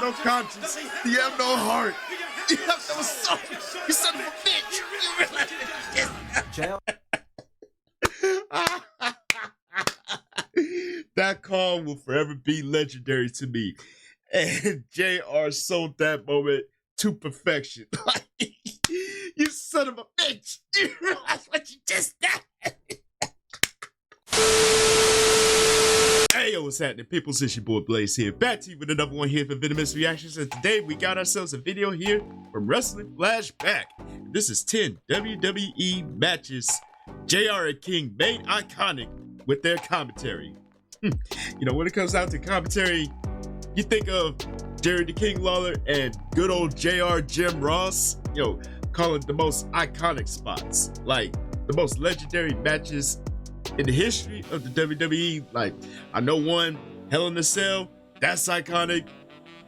no conscience. You have no heart. You have no soul. You son of a bitch. You realize that call will forever be legendary to me. And JR sold that moment to perfection. Like, you son of a bitch. You realize what you just did? Hey, yo, what's happening, people? It's your boy Blaze here, back to you with another one here for Venomous Reactions, and today we got ourselves a video here from Wrestling Flashback. This is 10 WWE matches JR and King made iconic with their commentary. You know, when it comes down to commentary, you think of Jerry the King Lawler and good old JR Jim Ross, you know, calling the most iconic spots, like the most legendary matches in the history of the WWE. Like, I know one, Hell in a Cell, that's iconic.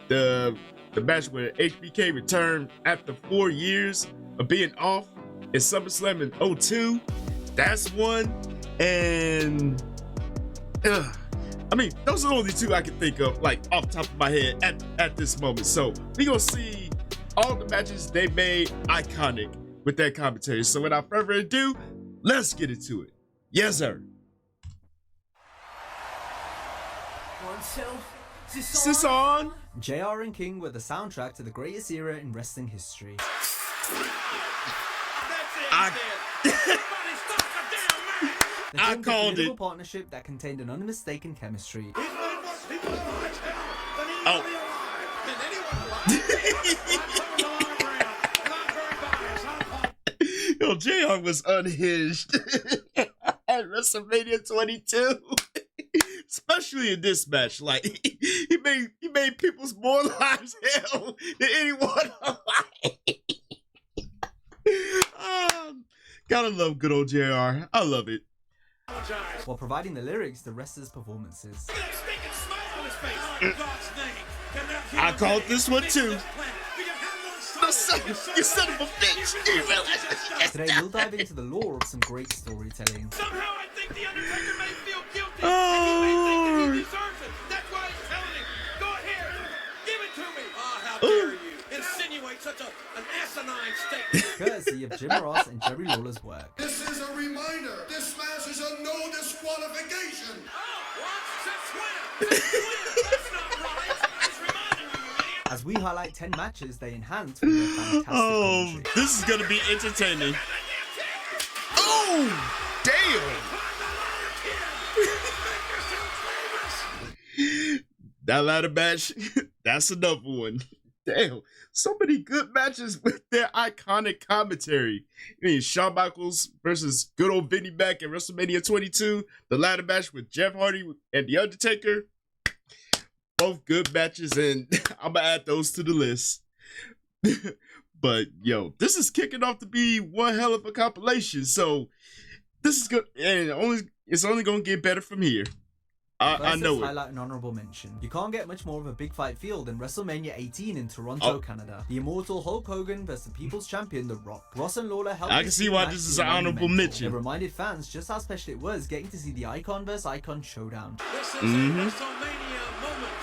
The match where HBK returned after 4 years of being off in SummerSlam in 2002, that's one. And I mean, those are the only two I can think of, like, off the top of my head at this moment. So we gonna see all the matches they made iconic with that commentary. So without further ado, let's get into it. Yes, sir. Is this on? JR and King were the soundtrack to the greatest era in wrestling history. I called it. A partnership that contained an unmistakable chemistry. Oh. Yo, JR was unhinged at WrestleMania 22. Especially in this match, like he made people's more lives hell than anyone alive. Gotta love good old JR. I love it. While providing the lyrics to wrestlers' performances. I called this one too. You son of a bitch. Today we'll dive into the lore of some great storytelling. Somehow I think the Undertaker may feel guilty. And he may think that he deserves it. That's why he's telling him, go ahead, give it to me. Oh, how dare you insinuate such an asinine statement. Courtesy of Jim Ross and Jerry Lawler's work. This is a reminder. This match is a no disqualification. Oh, what? Since when? Since when? That's not right. It's reminding you, you idiot. As we highlight 10 matches they enhanced with their fantastic commentary. This is gonna be entertaining. Oh, damn. That ladder match, that's another one. Damn, so many good matches with their iconic commentary. I mean, Shawn Michaels versus good old Vinnie Mac at WrestleMania 22. The ladder match with Jeff Hardy and The Undertaker. Both good matches, and I'm gonna add those to the list. But yo, this is kicking off to be one hell of a compilation. So this is good, and it's only gonna get better from here. I know it. Highlight an honorable mention. You can't get much more of a big fight feel than WrestleMania 18 in Toronto, Canada. The immortal Hulk Hogan versus the People's Champion, The Rock. Ross and Lawler helped. I can see why this is an honorable mention. It reminded fans just how special it was getting to see the icon versus icon showdown. This is a WrestleMania moment.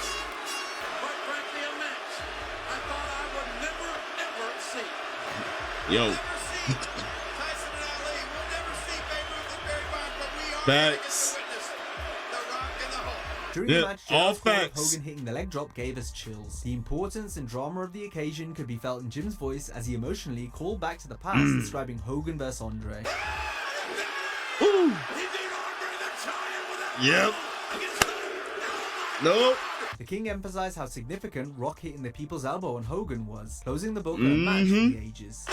Quite frankly, a match I thought I would never, ever see. Yo. We'll never see Tyson and Ali. We'll never see Babe Ruth and Barry Bonds, but we are Facts. going to witness The Rock and the Hulk. During the match, all JR's call of facts. Hogan hitting the leg drop gave us chills. The importance and drama of the occasion could be felt in Jim's voice as he emotionally called back to the past, describing Hogan versus Andre. Ooh. He beat Andre the Giant without Yep. against the Nope. The King emphasized how significant Rock hitting the people's elbow on Hogan was, closing the book on a match for the ages.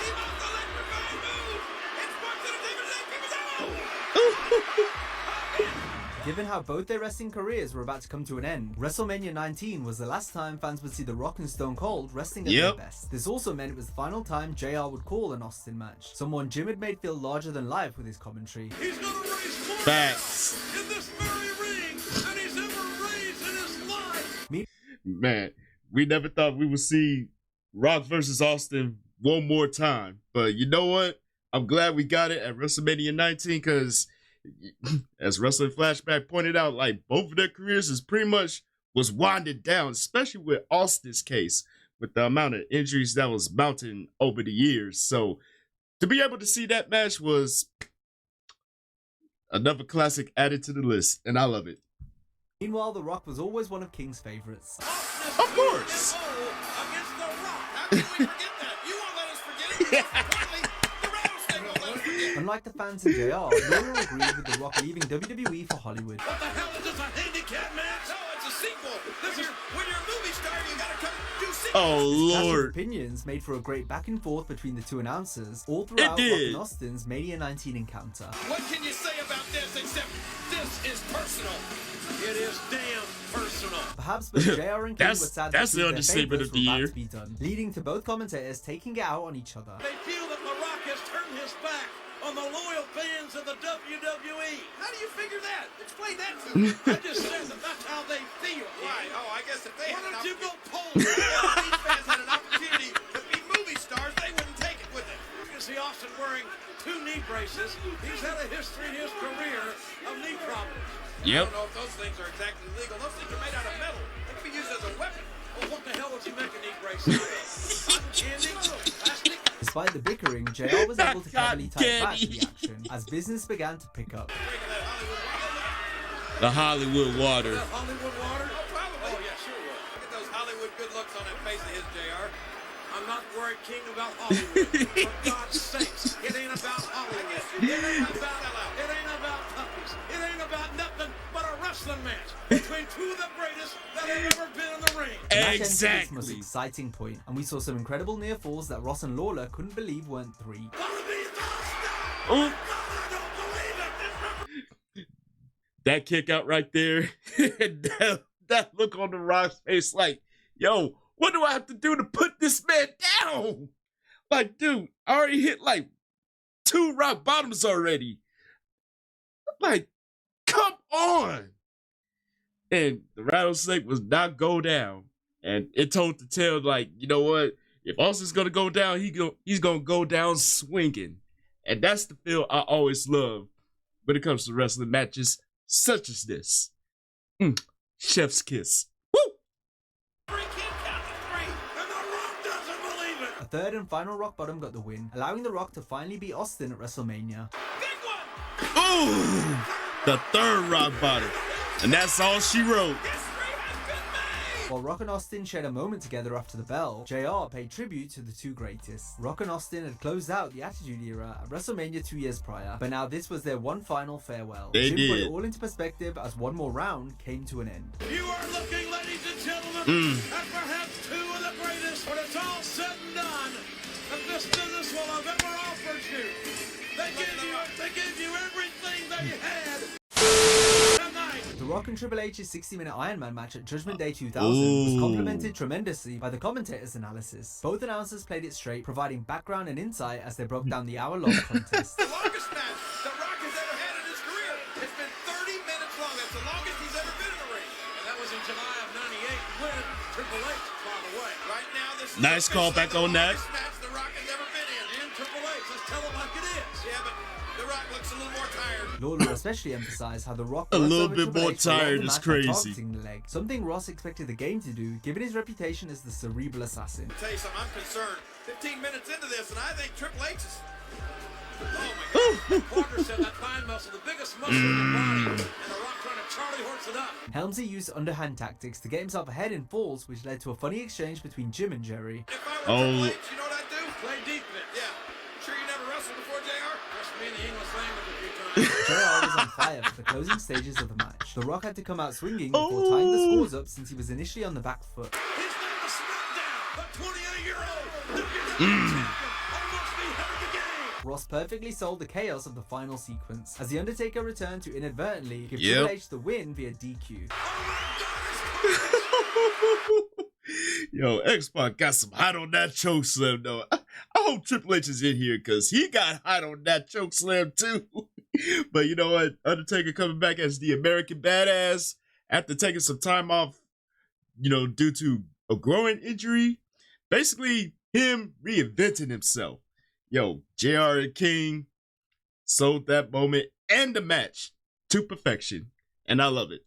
Given how both their wrestling careers were about to come to an end, WrestleMania 19 was the last time fans would see The Rock and Stone Cold wrestling at their best. This also meant it was the final time JR would call an Austin match, someone Jim had made feel larger than life with his commentary. He's gonna raise more Facts. in this very ring than he's ever raised in his life. Man, we never thought we would see Rock versus Austin one more time. But you know what? I'm glad we got it at WrestleMania 19 because, as Wrestling Flashback pointed out, like, both of their careers is pretty much was winding down, especially with Austin's case, with the amount of injuries that was mounting over the years. So to be able to see that match was another classic added to the list, and I love it. Meanwhile, The Rock was always one of King's favorites. Of course. Against The Rock. How can we forget that? You won't let us forget it. Finally, the rattlesnake won't let us forget. Unlike the fans in JR, Lawler agreed with The Rock leaving WWE for Hollywood. What the hell is this, a handicap match? No, it's a sequel. This is when you're a movie star, you gotta come do sequels. Oh, Clash of Lord. opinions made for a great back and forth between the two announcers all throughout Rock and Austin's Mania 19 encounter. What can you say about this except this is personal? It is damn personal. Perhaps, but JR and King were sad that's that the their understatement favorites of the were about year. to be done, leading to both commentators taking it out on each other. They feel that The Rock has turned his back on the loyal fans of the WWE. How do you figure that? Explain that to me. I just said that that's how they feel. Right. Oh, I guess if they Why don't you go poll? If these fans had an opportunity to be movie stars, they wouldn't take it with it. You can see Austin wearing 2 knee braces. He's had a history in his career of knee problems. Yep. I don't know if those things are exactly legal. Those things are made out of metal. They can be used as a weapon. Well, what the hell was he making knee braces out of? Cotton candy? Plastic? Despite the bickering, JR was able to cleverly tie back to the action as business began to pick up. The Hollywood water. Hollywood water? Oh, probably. Oh, yeah, sure would. Look at those Hollywood good looks on that face of his, JR. I'm not worried, King, about Hollywood. For God's sakes, it ain't about Hollywood. It ain't about puppies. It ain't about nothing but a wrestling match between 2 of the greatest that have ever been in the ring. The match entered its most Exactly. exciting point, and we saw some incredible near falls that Ross and Lawler couldn't believe weren't 3. Ooh. That kick out right there. that look on the Rock's face like, yo, what do I have to do to put this man down? Like, dude, I already hit like 2 rock bottoms already. Like, come on. And the rattlesnake was not go down. And it told the tale, like, you know what? If Austin's going to go down, he's going to go down swinging. And that's the feel I always love when it comes to wrestling matches such as this. Chef's kiss. A third and final rock bottom got the win, allowing The Rock to finally beat Austin at WrestleMania. Ooh, the 3rd rock bottom. And that's all she wrote. While Rock and Austin shared a moment together after the bell, JR paid tribute to the 2 greatest. Rock and Austin had closed out the Attitude Era at WrestleMania 2 years prior, but now this was their one final farewell. They Jim did. put it all into perspective as one more round came to an end. You are looking, ladies and gentlemen, at perhaps 2 of the greatest when it's all said and done that this business will have ever offered you. They gave you everything they had. Tonight. The Rock and Triple H's 60-minute Iron Man match at Judgment Day 2000 was Ooh. complimented tremendously by the commentators' analysis. Both announcers played it straight, providing background and insight as they broke down the hour-long contest. The longest match The Rock has ever had in his career. It's been 30 minutes long. That's the longest he's ever been in the ring. And that was in July of '98 when Triple H, by the way. Right now, this is Nice call back on that. the longest match The Rock has ever been in. And Triple H, let's tell it like it is. Yeah, but The Rock looks a little more tired. Lawler especially emphasized how The Rock A worked little over bit Triple more H throughout tired the is match by crazy. targeting the leg, something Ross expected the game to do, given his reputation as the cerebral assassin. I'll tell you something, I'm concerned. 15 minutes into this, and I think Triple H is... Oh my God. Parker said that thigh muscle, the biggest muscle in your body, and The Rock trying to Charlie horse it up. Helmsley used underhand tactics to get himself ahead in falls, which led to a funny exchange between Jim and Jerry. If I were Triple H, you know what I'd do? Play defense. Yeah. Sure you never wrestled before, JR? Wrestled me in the English language a few times. JR was on fire for the closing stages of the match. The Rock had to come out swinging before tying the scores up since he was initially on the back foot. He's going to SmackDown, the 28-year-old WWE champion, almost beheaded the game. Ross perfectly sold the chaos of the final sequence, as The Undertaker returned to inadvertently give Yep. Triple H the win via DQ. Yo, X-Pac got some hot on that choke slam, though. I hope Triple H is in here because he got hot on that choke slam, too. But you know what? Undertaker coming back as the American Badass after taking some time off, you know, due to a growing injury. Basically, him reinventing himself. Yo, JR and King sold that moment and the match to perfection. And I love it.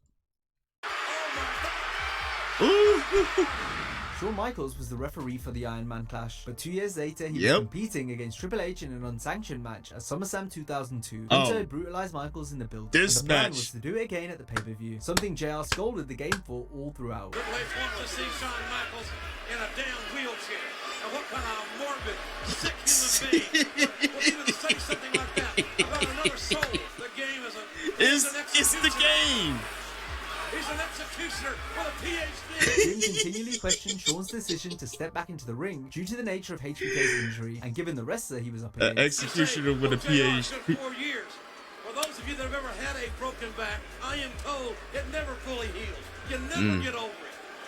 Ooh. Shawn Michaels was the referee for the Iron Man clash, but 2 years later he was competing against Triple H in an unsanctioned match at SummerSlam 2002. Hunter brutalized Michaels in the build, and the plan was to do it again at the pay-per-view, something JR scolded the game for all throughout. Triple H wants to see Shawn Michaels in a damn wheelchair. Now what kind of morbid, sick human being would even say something like that about another soul? The game is It's the game. He's an executioner with a PhD. Jim continually questioned Shawn's decision to step back into the ring due to the nature of HBK's injury and given the wrestler he was up against. Executioner with a PhD. 4 years. For those of you that have ever had a broken back, I am told it never fully heals. You never get over it.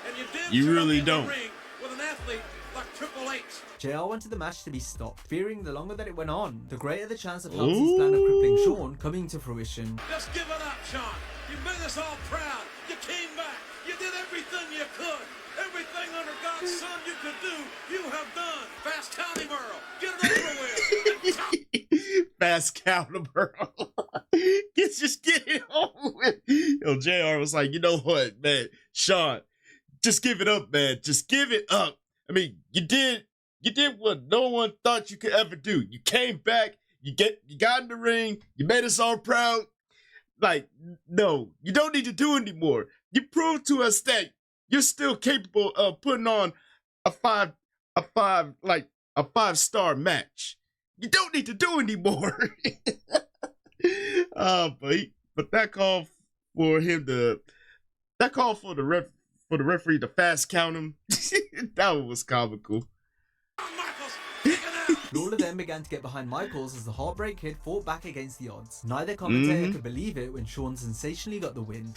And you really in don't. the ring with an athlete like Triple H. JR wanted the match to be stopped, fearing the longer that it went on, the greater the chance of Helmsley's plan of crippling Shawn coming to fruition. Just give it up, Shawn. You made us all proud. You came back. You did everything you could. Everything under God's son you could do, you have done. Fast count him, Earl. Get it over with. Fast count him, Earl. Just get it over with. Yo, JR was like, you know what, man? Shawn, just give it up, man. Just give it up. I mean, you did what no one thought you could ever do. You came back, you got in the ring, you made us all proud. Like, no, you don't need to do it anymore. You proved to us that you're still capable of putting on a five-star match. You don't need to do it anymore. But that call for the referee to fast count him. That one was comical. Lawler then began to get behind Michaels as the Heartbreak Kid fought back against the odds. Neither commentator could believe it when Shawn sensationally got the win.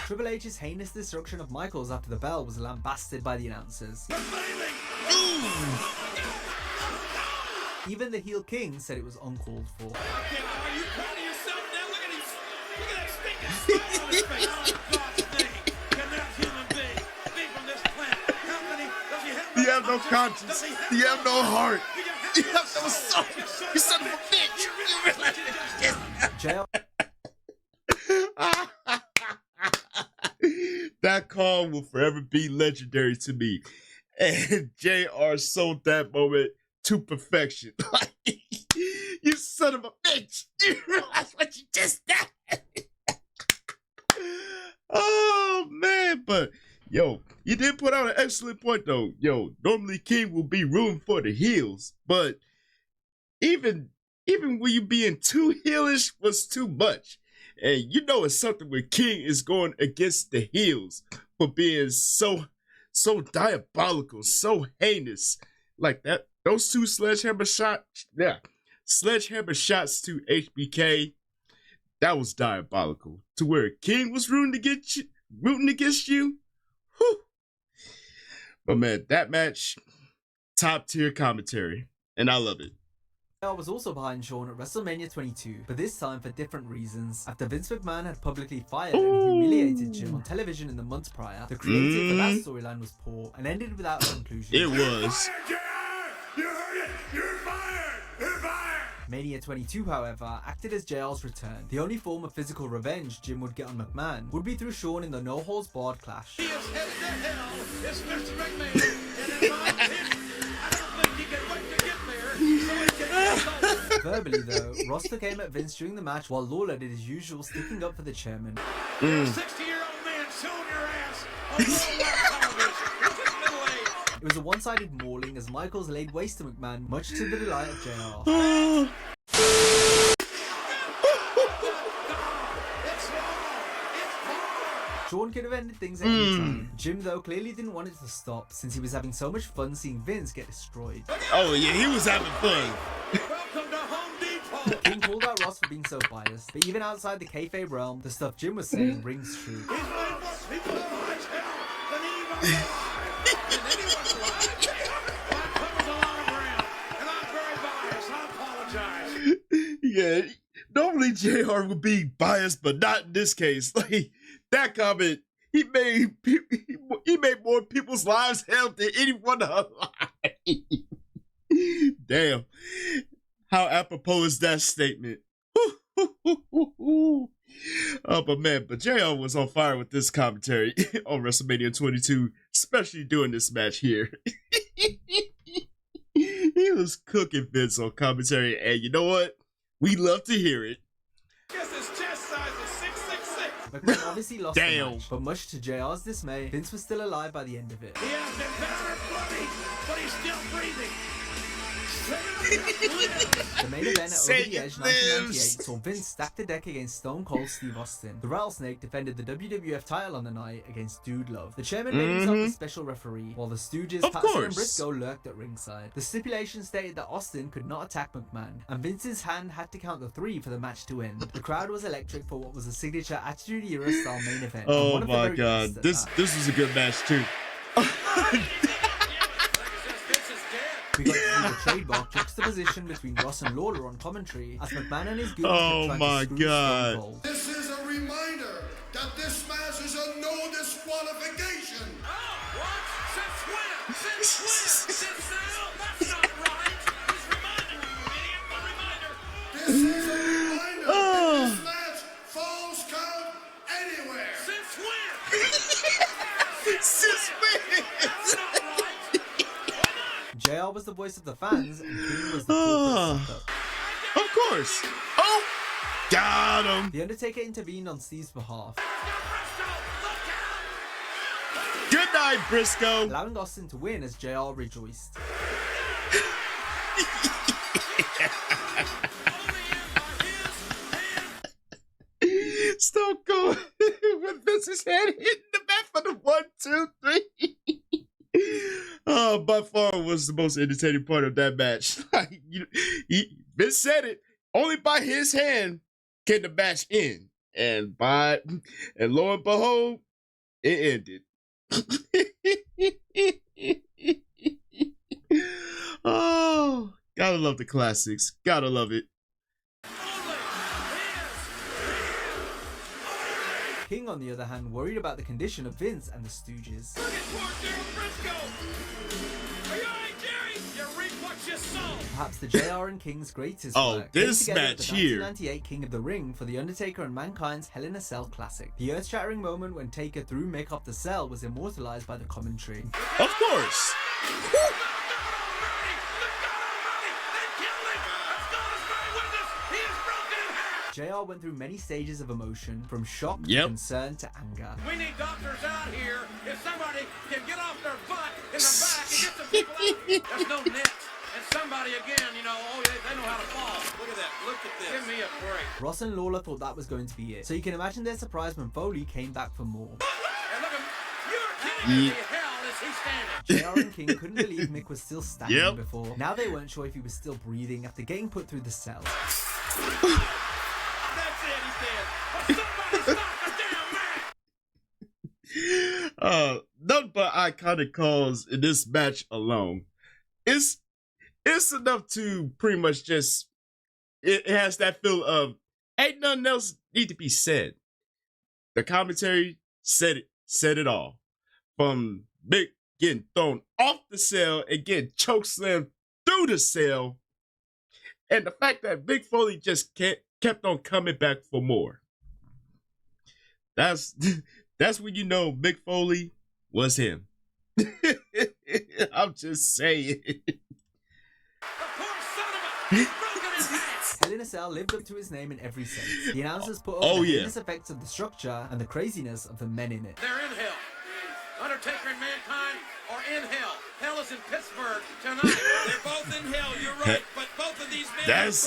Triple H's heinous destruction of Michaels after the bell was lambasted by the announcers. Even the heel king said it was uncalled for. Are you proud of yourself now? Look at that stinking smile on his face. Oh, God's name. Can that human being be from this planet? How can he? Does he have no You have no conscience. You have no heart. You have no soul. You son of a bitch. You realize JR that call will forever be legendary to me. And JR sold that moment to perfection. Like, you son of a bitch. You realize what you just did? Oh, man. But, yo, you did put out an excellent point, though. Yo, normally King will be rooting for the heels. But even when you being too heelish was too much. And you know it's something when King is going against the heels for being so diabolical, so heinous. Like that, those two sledgehammer shots to HBK, that was diabolical. To where King was rooting against you. Whew. But man, that match, top tier commentary. And I love it. JR was also behind Shawn at WrestleMania 22, but this time for different reasons. After Vince McMahon had publicly fired and humiliated Jim on television in the months prior, the creative for that storyline was poor and ended without a conclusion. It was. You heard it! You're fired! You're fired! Mania 22, however, acted as JR's return. The only form of physical revenge Jim would get on McMahon would be through Shawn in the no-holds-barred clash. He is headed to hell. It's Mr. McMahon. And in my opinion, I don't think he can wait to get there. So he can Verbally, though, Ross took aim at Vince during the match while Lawler did his usual sticking up for the chairman. You're a 60-year-old man showing your ass on worldwide television. What's his middle age? It was a one-sided mauling as Michaels laid waste to McMahon, much to the delight of JR. Shawn could have ended things at any time. Jim, though, clearly didn't want it to stop since he was having so much fun seeing Vince get destroyed. Oh yeah, he was having fun. Welcome to Home Depot. King called out Ross for being so biased, but even outside the kayfabe realm, the stuff Jim was saying rings true. He's made more people alive than anybody alive. Than anyone's alive. That covers a lot of ground, and I'm very biased. I apologize. Yeah, normally JR would be biased, but not in this case. Like that comment, he made more people's lives hell than anyone alive. Damn, how apropos is that statement? Oh, but man, JR was on fire with this commentary on WrestleMania 22, especially during this match here. He was cooking Vince on commentary, and you know what? We love to hear it. Guess his chest size is 6'6". McMahon obviously lost the Damn. match, but much to JR's dismay, Vince was still alive by the end of it. He has been battered bloody, but he's still breathing. The main event at Say Over the it Edge lives. 1998 saw Vince stack the deck against Stone Cold Steve Austin. The Rattlesnake defended the WWF title on the night against Dude Love. The chairman made himself the special referee, while the Stooges, Of Paxton and course. Briscoe lurked at ringside. The stipulation stated that Austin could not attack McMahon, and Vince's hand had to count the 3 for the match to end. The crowd was electric for what was a signature Attitude Era style main event. and Oh one of the my very god, best at this that. was a good match too. We got to see the trademark juxtaposition between Ross and Lawler on commentary as McMahon and his goons Oh kept trying my to screw God. Stone Cold. This is a reminder that this match is a no disqualification. Oh, what? Since when? Since when? Since now? That's not right. He's reminding you, idiot. A reminder. This is a reminder that this match falls count anywhere. Since when? Since when? That's not right. JR was the voice of the fans and King was the Ah. corporate sucker. Of course. Oh, got him. The Undertaker intervened on Steve's behalf, Good night, Briscoe. allowing Austin to win as JR rejoiced. Stone Cold with Vince's head hitting the mat for the 1, 2, 3. Oh, by far was the most entertaining part of that match. Like, Vince said it. Only by his hand can the match end, and lo and behold, it ended. Oh, gotta love the classics. Gotta love it. King, on the other hand, worried about the condition of Vince and the Stooges. Look at poor Daryl Briscoe. Are you all right, Jerry? You reap what you sow. Perhaps the JR and King's greatest Oh, work. this came together match with the here. 1998 King of the Ring for the Undertaker and Mankind's Hell in a Cell Classic. The earth-shattering moment when Taker threw Mick off the cell was immortalized by the commentary. Of course. JR went through many stages of emotion, from shock to Yep. concern to anger. We need doctors out here. If somebody can get off their butt in the back and get some people out. There's no net. And somebody again, you know, they know how to fall. Look at that. Look at this. Give me a break. Ross and Lawler thought that was going to be it, so you can imagine their surprise when Foley came back for more. And look at you're kidding me. The hell is he standing? JR and King couldn't believe Mick was still standing Yep. before. Now they weren't sure if he was still breathing after getting put through the cell. That's it, he said. But somebody stop the damn man. None but iconic calls in this match alone. It's enough to pretty much just it has that feel of ain't nothing else need to be said. The commentary said it all. From Mick getting thrown off the cell and getting chokeslammed through the cell. And the fact that Mick Foley just kept on coming back for more. That's when you know Mick Foley was him. I'm just saying. Hell in a Cell lived up to his name in every sense. The announcers put up Oh, the yeah. heinous effects of the structure and the craziness of the men in it. They're in hell. Undertaker and Mankind are in hell. Hell is in Pittsburgh tonight. They're both in hell, you're right. But both of these men That's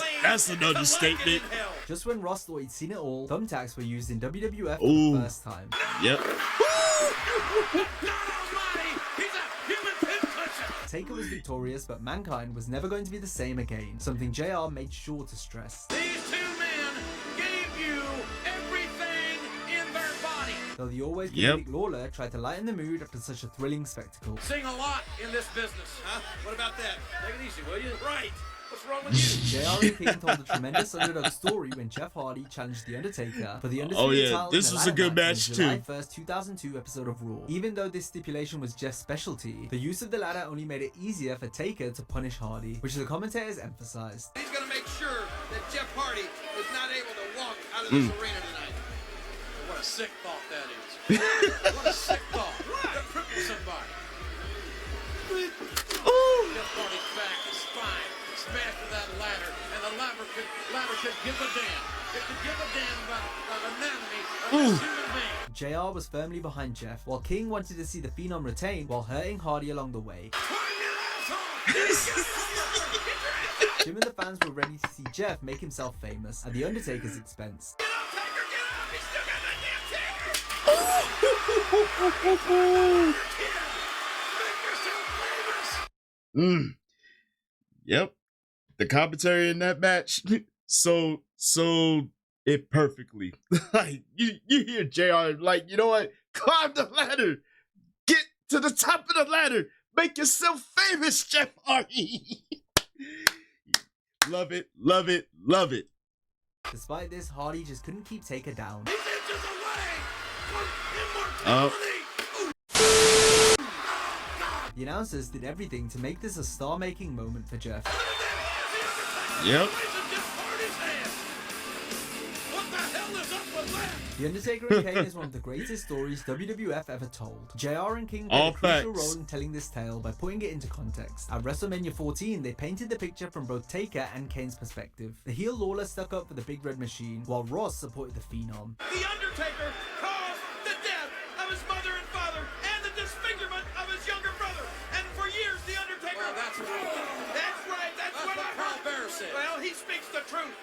an to like it understatement. in hell. Just when Ross thought he'd seen it all, thumbtacks were used in WWF for Ooh. the first time. Yep. God almighty, he's a human pincushion. Taker was victorious, but Mankind was never going to be the same again, something JR made sure to stress. These two men gave you everything in their body. Though the always Yep. comedic Lawler tried to lighten the mood after such a thrilling spectacle. Sing a lot in this business, huh? What about that? Take it easy, will you? Right. What's wrong with you? JR and King told a tremendous underdog story when Jeff Hardy challenged The Undertaker for the Undisputed Oh, yeah, title this in a was a ladder good match, in the July too. 1st, 2002 episode of Raw. Even though this stipulation was Jeff's specialty, the use of the ladder only made it easier for Taker to punish Hardy, which the commentators emphasized. He's going to make sure that Jeff Hardy is not able to walk out of this arena tonight. What a sick thought that is. What a sick thought. To cripple somebody. Jeff Hardy's back, his spine, smashed to that ladder, and the ladder could give a damn. It could give a damn about the anatomy of this human being. JR was firmly behind Jeff, while King wanted to see the Phenom retain while hurting Hardy along the way. Jim and the fans were ready to see Jeff make himself famous at the Undertaker's expense. Yep. The commentary in that match, so it perfectly. Like you hear JR like, you know what? Climb the ladder. Get to the top of the ladder. Make yourself famous, Jeff Hardy. Love it, love it, love it. Despite this, Hardy just couldn't keep Taker down. He's inches away from immortality. The announcers did everything to make this a star-making moment for Jeff. Yep. What the hell is up with that? The Undertaker and Kane is one of the greatest stories WWF ever told. JR and King played All a crucial facts. role in telling this tale by putting it into context. At WrestleMania 14, they painted the picture from both Taker and Kane's perspective. The heel Lawler stuck up for the Big Red Machine, while Ross supported the Phenom. The Undertaker caused the death of his mother and father and the disfigurement of his younger brother. And for years, the Undertaker... Well, that's right. That's right. That's what I heard. Bear said. Well, he speaks the truth.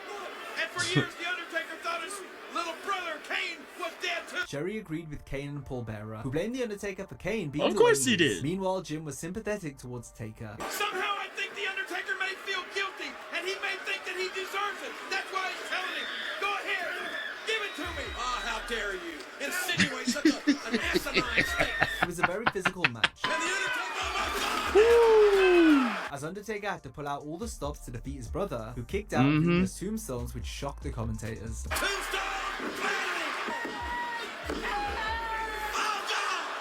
And for years, the Undertaker thought his little brother, Kane, was dead too. Jerry agreed with Kane and Paul Bearer, who blamed the Undertaker for Kane being Of the course way he is. did. Meanwhile, Jim was sympathetic towards Taker. Somehow I think the Undertaker may feel guilty, and he may think that he deserves it. That's why he's telling him, go ahead, give it to me. Ah, how dare you insinuate such an asinine statement. It was a very physical match, And the Undertaker, oh my God! as Undertaker had to pull out all the stops to defeat his brother, who kicked out numerous tombstones which shocked the commentators.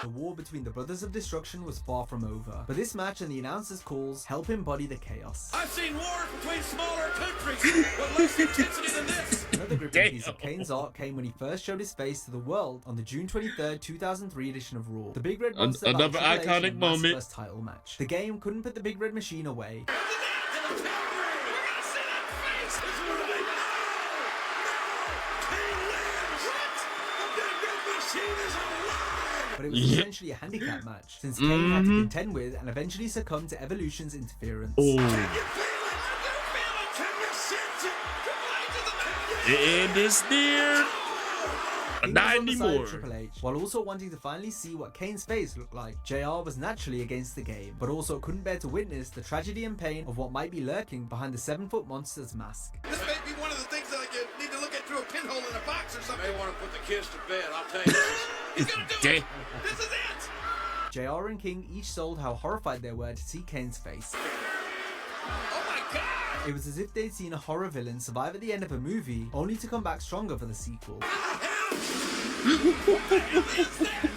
The war between the Brothers of Destruction was far from over, but this match and the announcers' calls help embody the chaos. I've seen wars between smaller countries with less intensity than this. Another gripping piece of Kane's art came when he first showed his face to the world on the June 23rd, 2003 edition of Raw. The Big Red Monster Another battled Triple H iconic in a mass moment. first title match. The game couldn't put the Big Red Machine away. But it was essentially a handicap match, since Kane had to contend with and eventually succumb to Evolution's interference. Oh. The end is near. King Not was on the side of anymore. Triple H, while also wanting to finally see what Kane's face looked like. JR was naturally against the game, but also couldn't bear to witness the tragedy and pain of what might be lurking behind the 7-foot monster's mask. This may be one of the things that you need to look at through a pinhole in a box or something. May want to put the kids to bed, I'll tell you. He's gonna do it! This is it! JR and King each sold how horrified they were to see Kane's face. Oh my God! It was as if they'd seen a horror villain survive at the end of a movie, only to come back stronger for the sequel. What the hell is that?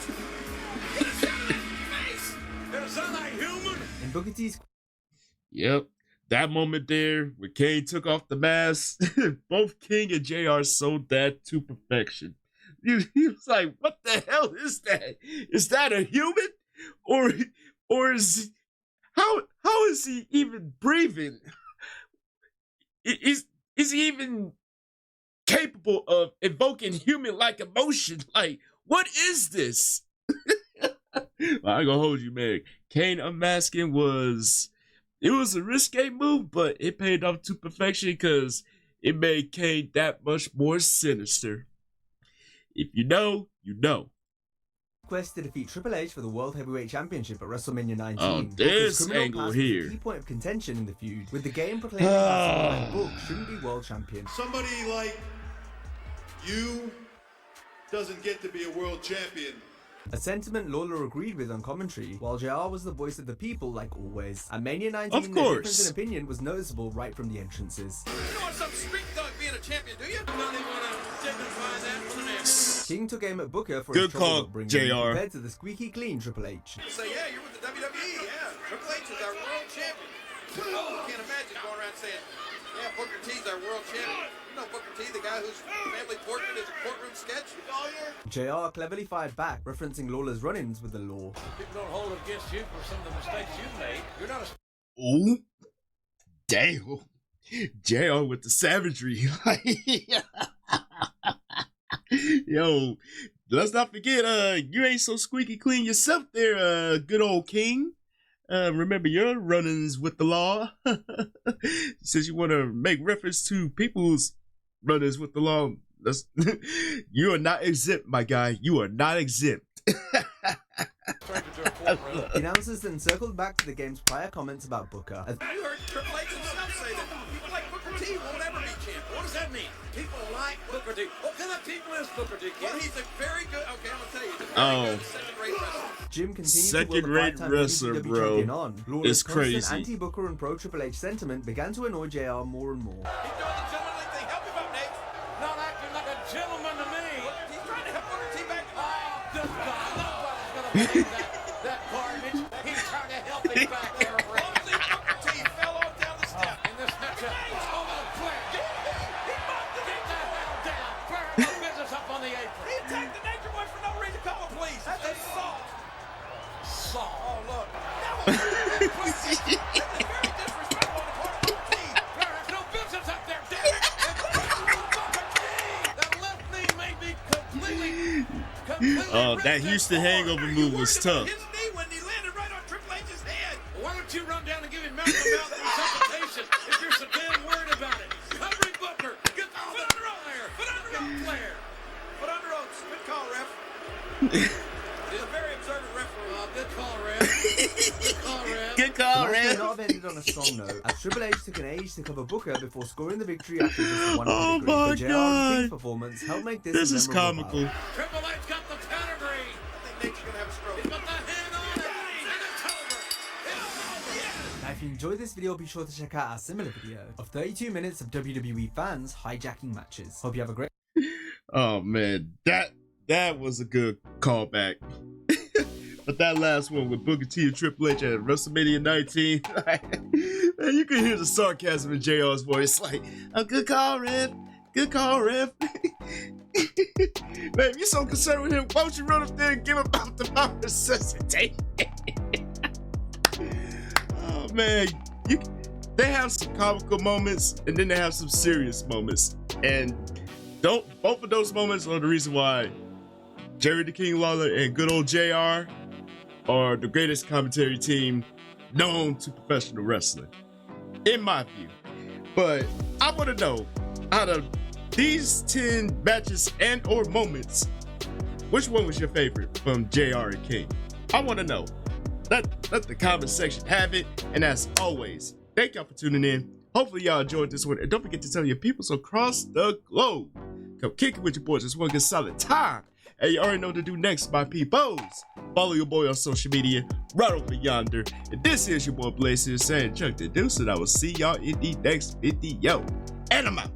He's got that face! Is that a human? In Booker T's Yep. That moment there when Kane took off the mask, both King and JR sold that to perfection. He was like, what the hell is that? Is that a human? Or is how is he even breathing? Is he even capable of evoking human-like emotion? Like, what is this? Well, I ain't gonna hold you, man. Kane unmasking was a risque move, but it paid off to perfection because it made Kane that much more sinister. If you know, you know. quest to defeat Triple H for the World Heavyweight Championship at WrestleMania 19. Oh, Booker's this criminal angle past was a here. key point of contention in the feud, with the game proclaiming that someone like Book shouldn't be world champion. Somebody like you doesn't get to be a world champion. A sentiment Lawler agreed with on commentary, while JR was the voice of the people like always. At Mania 19, Of the course. difference in opinion was noticeable right from the entrances. You don't want some street thug being a champion, do you? You don't even want to dignify that for the next. King took aim at Booker for Good his trouble call, upbringing JR. compared to the squeaky clean Triple H. Say, yeah, you're with the WWE, yeah. Triple H is our world champion. Oh, I can't imagine going around saying, yeah, Booker T's our world champion. You know Booker T, the guy whose family portrait is a courtroom sketch? JR cleverly fired back, referencing Lawler's run-ins with the law. People don't hold it against you for some of the mistakes you've made. You're not a... Ooh, damn. JR with the savagery. Yo, let's not forget, you ain't so squeaky clean yourself there, good old King. Remember your run-ins with the law. Since you want to make reference to people's run-ins with the law, you are not exempt, my guy. You are not exempt. The announcers then circled back to the game's prior comments about Booker. You heard Triple H himself say that people like Booker T won't ever be champion. What does that mean? People like Booker T. What kind of people is Booker T? Well, he's a very good, okay, I'm going to tell you, he's a very good second-rate wrestler. Jim continued Second-rate to will the wrestler, five-time bro. champion on. Lawler's It's crazy. constant anti-Booker and pro-Triple H sentiment began to annoy JR more and more. He's doing the gentlemanly thing. Help him out, Nate. Not acting like a gentleman to me. He's trying to help Booker T back. Oh, good God. Nobody's going to believe that garbage. He's trying to help him back there, Ray. Obviously, Booker T fell off down the step. In this matchup, it's over the Flair. He bumped it. Get the hell down. Flair no business up on the apron. He attacked the Nature Boy for no reason. Come on, please. That's assault. Assault. Oh, look. That was very disrespectful on the part of Booker T. Flair has no business up there, damn it. Booker T. That left knee may be completely Oh, that Houston hangover move was tough. His knee when he landed right on Triple H's head. Why don't you run down and give him mouth-to-mouth resuscitation if you're so damn worried about it? Covering Booker. Get the foot under Flair. Foot under Flair. Foot under Oates. Good call, ref. He's a very observant referee. Good call, ref. Good call, ref. Good The call, match may Red. not have ended on a strong note, as Triple H took an age to cover Booker before scoring the victory after just one Oh pedigree. my But JR and God. King's performance helped make this This a is memorable comical. bout. Triple H got the pedigree. I think Nate's going to have a stroke. He's got the hand on it. And it's over. It's over. Now, if you enjoyed this video, be sure to check out our similar video of 32 minutes of WWE fans hijacking matches. Hope you have a great Oh man, that was a good callback. But that last one with Booker T and Triple H at WrestleMania 19, man, you can hear the sarcasm in JR's voice. Like, a good call, ref. Good call, ref. Man, if you're so concerned with him, why don't you run up there and give him mouth-to-mouth resuscitation? Oh man, they have some comical moments and then they have some serious moments, and both of those moments are the reason why Jerry the King Lawler and good old JR are the greatest commentary team known to professional wrestling, in my view. But I want to know, out of these 10 matches and or moments, which one was your favorite from JR and King? I want to know. Let the comment section have it. And as always, thank y'all for tuning in. Hopefully y'all enjoyed this one. And don't forget to tell your peoples across the globe, come kick it with your boys. It's one good solid time. And you already know what to do next, my peoples. Follow your boy on social media right over yonder. And this is your boy Blaze here saying Chuck the Deuce, and I will see y'all in the next video. And I'm out.